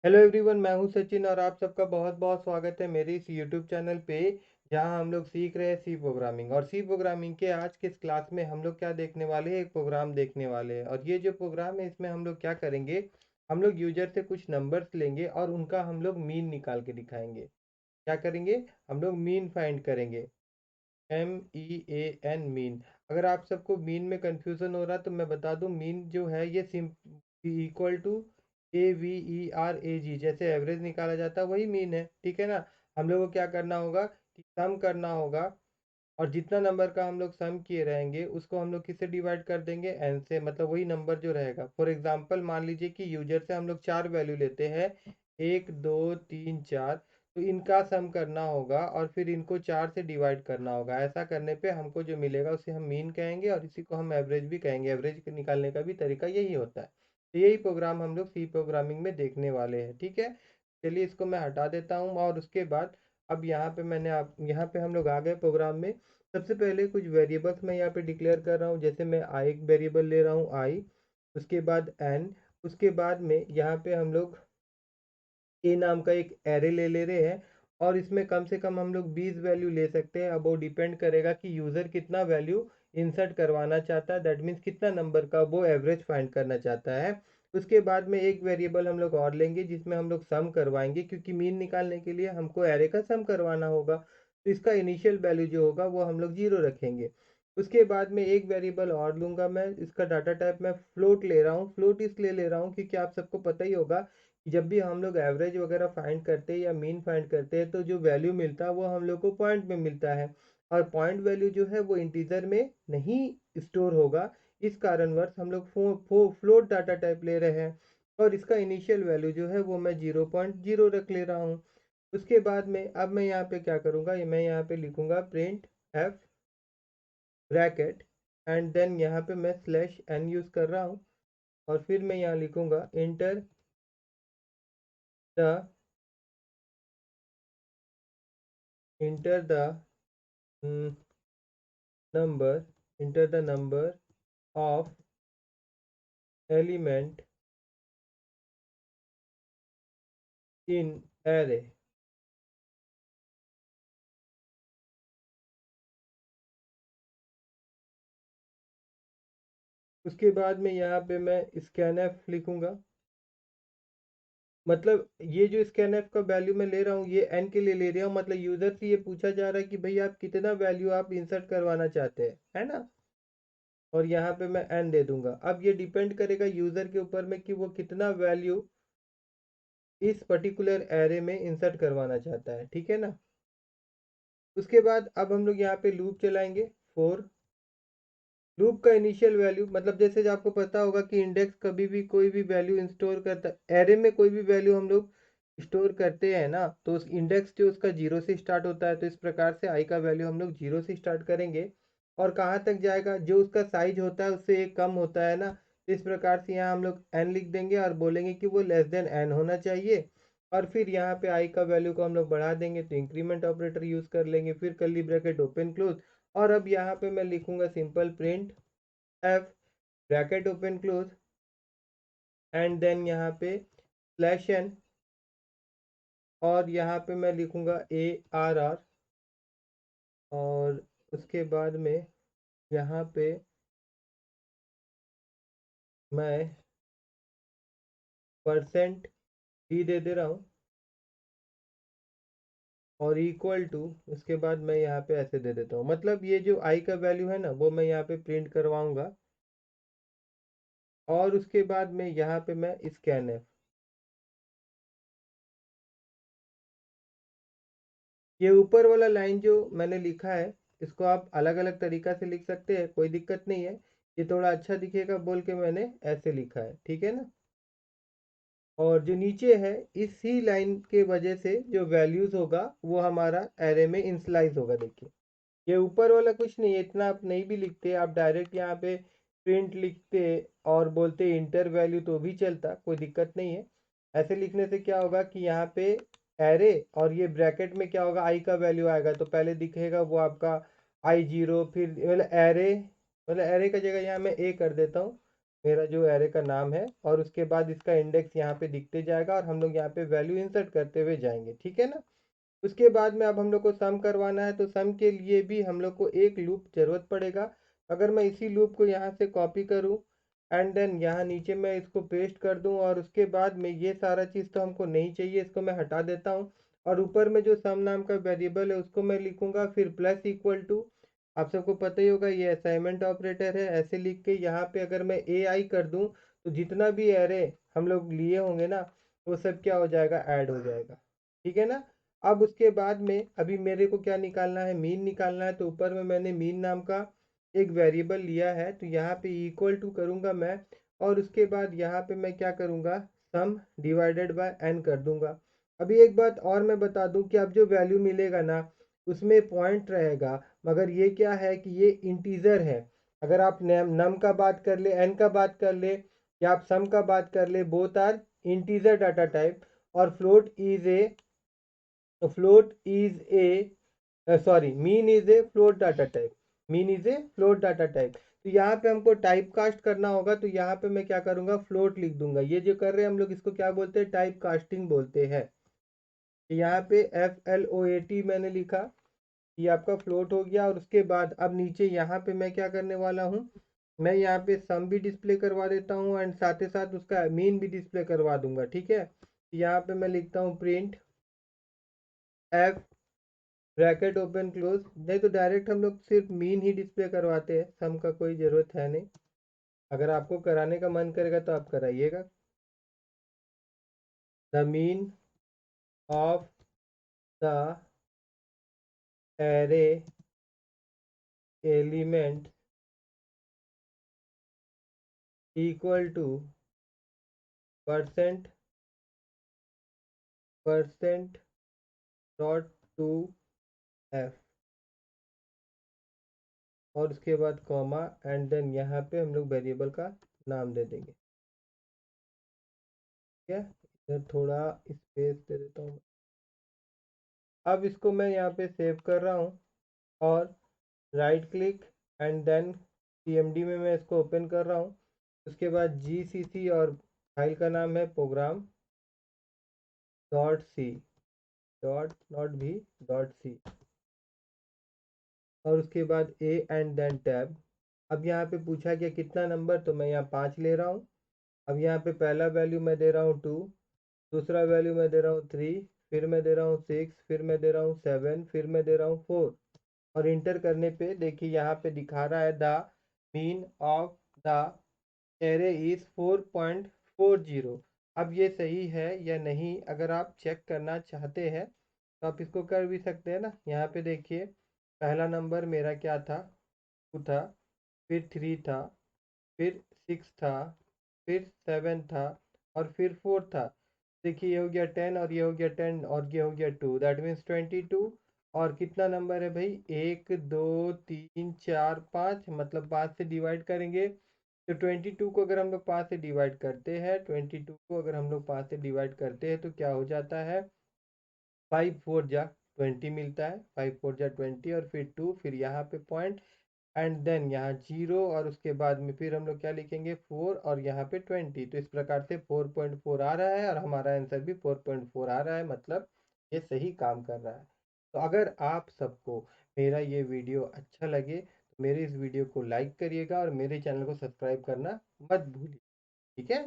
Hello everyone, मैं हूं सचिन और आप सबका बहुत बहुत स्वागत है मेरे इस यूट्यूब चैनल पे। जहां हम लोग सीख रहे हैं सी प्रोग्रामिंग। और सी प्रोग्रामिंग के आज के इस क्लास में हम लोग क्या देखने वाले हैं, एक प्रोग्राम देखने वाले हैं। और ये जो प्रोग्राम है इसमें हम लोग क्या करेंगे, हम लोग यूजर से कुछ नंबर्स लेंगे और उनका हम लोग मीन निकाल के दिखाएंगे। क्या करेंगे, हम लोग मीन फाइंड करेंगे। MEAN, mean. अगर आप सबको मीन में कंफ्यूजन हो रहा है तो मैं बता दूं, मीन जो है ये सिम इक्वल टू AVERAG, जैसे एवरेज निकाला जाता है वही मीन है, ठीक है ना। हम लोग को क्या करना होगा कि सम करना होगा, और जितना नंबर का हम लोग सम किए रहेंगे उसको हम लोग किससे डिवाइड कर देंगे, एन से। मतलब वही नंबर जो रहेगा। फॉर एग्जांपल मान लीजिए कि यूजर से हम लोग चार वैल्यू लेते हैं, 1 2 3 4। तो इनका सम करना होगा और फिर इनको चार से डिवाइड करना होगा। ऐसा करने पे हमको जो मिलेगा उसे हम मीन कहेंगे और इसी को हम एवरेज भी कहेंगे। एवरेज निकालने का भी तरीका यही होता है। तो यही प्रोग्राम हम लोग सी प्रोग्रामिंग में देखने वाले हैं, ठीक है। चलिए इसको मैं हटा देता हूँ और उसके बाद अब यहाँ पे मैंने आप यहाँ पे हम लोग आ गए प्रोग्राम में। सबसे पहले कुछ वेरिएबल्स मैं यहाँ पे डिक्लेयर कर रहा हूँ। जैसे मैं आई एक वेरिएबल ले रहा हूँ, आई। उसके बाद एन। उसके बाद में यहाँ पे हम लोग ए नाम का एक एरे ले रहे हैं। और इसमें कम से कम हम लोग 20 वैल्यू ले सकते हैं। अब वो डिपेंड करेगा कि यूज़र कितना वैल्यू इंसर्ट करवाना चाहता है, दैट मीन्स कितना नंबर का वो एवरेज फाइंड करना चाहता है। उसके बाद में एक वेरिएबल हम लोग और लेंगे जिसमें हम लोग सम करवाएंगे, क्योंकि मीन निकालने के लिए हमको एरे का सम करवाना होगा। तो इसका इनिशियल वैल्यू जो होगा वो हम लोग 0 रखेंगे। उसके बाद में एक वेरिएबल और लूंगा मैं। इसका डाटा टाइप मैं फ्लोट ले रहा हूँ। फ्लोट इसलिए ले रहा हूँ क्योंकि आप सबको पता ही होगा कि जब भी हम लोग एवरेज वगैरह फाइंड करते हैं या मीन फाइंड करते हैं तो जो वैल्यू मिलता है वो हम लोग को पॉइंट में मिलता है। और पॉइंट वैल्यू जो है वो इंटीजर में नहीं स्टोर होगा। इस कारणवश हम लोग फ्लोट डाटा टाइप ले रहे हैं। और इसका इनिशियल वैल्यू जो है वो मैं 0.0 रख ले रहा हूँ। उसके बाद में अब मैं यहाँ पे क्या करूँगा, मैं यहाँ पे लिखूंगा print F bracket, and then यहाँ पे मैं स्लैश एन यूज़ कर रहा हूँ। और फिर मैं यहाँ लिखूंगा enter the enter the number enter the number of element in array। उसके बाद में यहाँ पे मैं scanf लिखूंगा। मतलब ये जो scanf का वैल्यू मैं ले रहा हूँ ये n के लिए ले रहा हूँ। मतलब यूजर से ये पूछा जा रहा है कि भाई आप कितना वैल्यू आप इंसर्ट करवाना चाहते हैं, है ना। और यहाँ पे मैं n दे दूंगा। अब ये डिपेंड करेगा यूजर के ऊपर में कि वो कितना वैल्यू इस पर्टिकुलर एरे में इंसर्ट करवाना चाहता है, ठीक है ना। उसके बाद अब हम लोग यहाँ पे लूप चलाएंगे। फोर लूप का इनिशियल वैल्यू, मतलब जैसे जो आपको पता होगा कि इंडेक्स कभी भी कोई भी वैल्यू स्टोर करता है, एरे में कोई भी वैल्यू हम लोग स्टोर करते हैं ना, तो उस इंडेक्स जो उसका जीरो से स्टार्ट होता है। तो इस प्रकार से आई का वैल्यू हम लोग जीरो से स्टार्ट करेंगे और कहाँ तक जाएगा, जो उसका साइज होता है उससे एक कम होता है ना। तो इस प्रकार से यहाँ हम लोग एन लिख देंगे और बोलेंगे कि वो लेस देन एन होना चाहिए। और फिर यहाँ पे आई का वैल्यू को हम लोग बढ़ा देंगे तो इंक्रीमेंट ऑपरेटर यूज कर लेंगे, फिर कर्ली ब्रैकेट ओपन क्लोज। और अब यहाँ पे मैं लिखूंगा simple print F bracket open close, and then यहाँ पे स्लैश एन। और यहाँ पे मैं लिखूंगा ARR। और उसके बाद में यहाँ पे मैं परसेंट दे रहा हूँ और इक्वल टू। उसके बाद मैं यहाँ पे ऐसे दे देता हूँ। मतलब ये जो आई का वैल्यू है ना वो मैं यहाँ पे प्रिंट करवाऊंगा। और उसके बाद में यहाँ पे मैं स्कैन है, ये ऊपर वाला लाइन जो मैंने लिखा है इसको आप अलग अलग तरीका से लिख सकते हैं, कोई दिक्कत नहीं है। ये थोड़ा अच्छा दिखेगा बोल के मैंने ऐसे लिखा है, ठीक है ना। और जो नीचे है इसी लाइन के वजह से जो वैल्यूज होगा वो हमारा एरे में इंसलाइज होगा। देखिए ये ऊपर वाला कुछ नहीं है, इतना आप नहीं भी लिखते, आप डायरेक्ट यहाँ पे प्रिंट लिखते और बोलते इंटर वैल्यू तो भी चलता, कोई दिक्कत नहीं है। ऐसे लिखने से क्या होगा कि यहाँ पे एरे और ये ब्रैकेट में क्या होगा, आई का वैल्यू आएगा तो पहले दिखेगा वो आपका I0। फिर मतलब एरे का जगह यहाँ मैं ए कर देता हूँ। मेरा जो एरे का नाम है, और उसके बाद इसका इंडेक्स यहाँ पे दिखते जाएगा और हम लोग यहाँ पे वैल्यू इंसर्ट करते हुए जाएंगे, ठीक है ना। उसके बाद में अब हम लोग को सम करवाना है, तो सम के लिए भी हम लोग को एक लूप जरूरत पड़ेगा। अगर मैं इसी लूप को यहाँ से कॉपी करूँ एंड देन यहाँ नीचे मैं इसको पेस्ट कर दूँ, और उसके बाद में ये सारा चीज़ तो हमको नहीं चाहिए, इसको मैं हटा देता हूँ। और ऊपर में जो सम नाम का वेरिएबल है उसको मैं लिखूंगा फिर प्लस इक्वल टू। आप सबको पता ही होगा ये असाइनमेंट ऑपरेटर है, ऐसे लिख के यहाँ पे अगर मैं ए आई कर दूँ तो जितना भी एरे हम लोग लिए होंगे ना, वो सब क्या हो जाएगा, ऐड हो जाएगा, ठीक है ना। अब उसके बाद में अभी मेरे को क्या निकालना है, मीन निकालना है। तो ऊपर में मैंने मीन नाम का एक वेरिएबल लिया है, तो यहाँ पे इक्वल टू करूँगा मैं, और उसके बाद यहाँ पे मैं क्या करूँगा, सम डिवाइडेड बाय एन कर दूंगा। अभी एक बात और मैं बता दूं कि अब जो वैल्यू मिलेगा ना, उसमें पॉइंट रहेगा, मगर ये क्या है कि ये इंटीजर है। अगर आप नम का बात कर ले, एन का बात कर ले, या आप सम का बात कर ले, both are integer data type. और float is a sorry mean is a float data type. Mean is a float data type. तो यहाँ पे हमको टाइप कास्ट करना होगा, तो यहाँ पे मैं क्या करूँगा, फ्लोट लिख दूंगा। ये जो कर रहे हैं हम लोग, इसको क्या बोलते हैं, टाइप कास्टिंग बोलते हैं। यहाँ पे FLOAT मैंने लिखा, ये आपका फ्लोट हो गया। और उसके बाद अब नीचे यहाँ पे मैं क्या करने वाला हूँ, मैं यहाँ पे सम भी डिस्प्ले करवा देता हूँ एंड साथ ही साथ उसका मीन भी डिस्प्ले करवा दूंगा, ठीक है। यहाँ पे मैं लिखता हूँ print F bracket open close. नहीं तो डायरेक्ट हम लोग सिर्फ मीन ही डिस्प्ले करवाते हैं, सम का कोई ज़रूरत है नहीं। अगर आपको कराने का मन करेगा तो आप कराइएगा। The mean of the array element equal to percent percent dot two f, और उसके बाद कॉमा एंड देन यहाँ पे हम लोग वेरिएबल का नाम दे देंगे, ठीक है। इधर थोड़ा स्पेस दे देता हूँ। अब इसको मैं यहाँ पे सेव कर रहा हूँ, और right click and then CMD में मैं इसको ओपन कर रहा हूँ। उसके बाद GCC, और फाइल का नाम है program dot C, dot not भी, डॉट सी। और उसके बाद ए एंड देन टैब। अब यहाँ पे पूछा गया कितना नंबर, तो मैं यहाँ 5 ले रहा हूँ। अब यहाँ पे पहला वैल्यू मैं दे रहा हूँ 2, दूसरा वैल्यू मैं दे रहा हूँ 3, फिर मैं दे रहा हूँ 6, फिर मैं दे रहा हूँ 7, फिर मैं दे रहा हूँ 4। और इंटर करने पे देखिए यहाँ पे दिखा रहा है the mean of the array is 4.40। अब ये सही है या नहीं, अगर आप चेक करना चाहते हैं तो आप इसको कर भी सकते हैं ना। यहाँ पे देखिए पहला नंबर मेरा क्या था, 2 था, फिर 3 था, फिर 6 था, फिर 7 था, और फिर 4 था। देखिए ये हो गया 10, और ये हो गया 10, और ये हो गया 2, दैट मीन्स 22। और कितना नंबर है भाई, 1 2 3 4 5, मतलब 5 से डिवाइड करेंगे। तो 22 को अगर हम लोग 5 से डिवाइड करते हैं, 22 को अगर हम लोग 5 से डिवाइड करते हैं तो क्या हो जाता है, 5 4 जा 20 मिलता है, 5 4 जा 20, और फिर 2, फिर यहाँ पे पॉइंट एंड देन यहाँ 0, और उसके बाद में फिर हम लोग क्या लिखेंगे, 4, और यहाँ पे 20। तो इस प्रकार से 4.4 आ रहा है, और हमारा आंसर भी 4.4 आ रहा है, मतलब ये सही काम कर रहा है। तो अगर आप सबको मेरा ये वीडियो अच्छा लगे तो मेरे इस वीडियो को लाइक करिएगा, और मेरे चैनल को सब्सक्राइब करना मत भूलिए, ठीक है।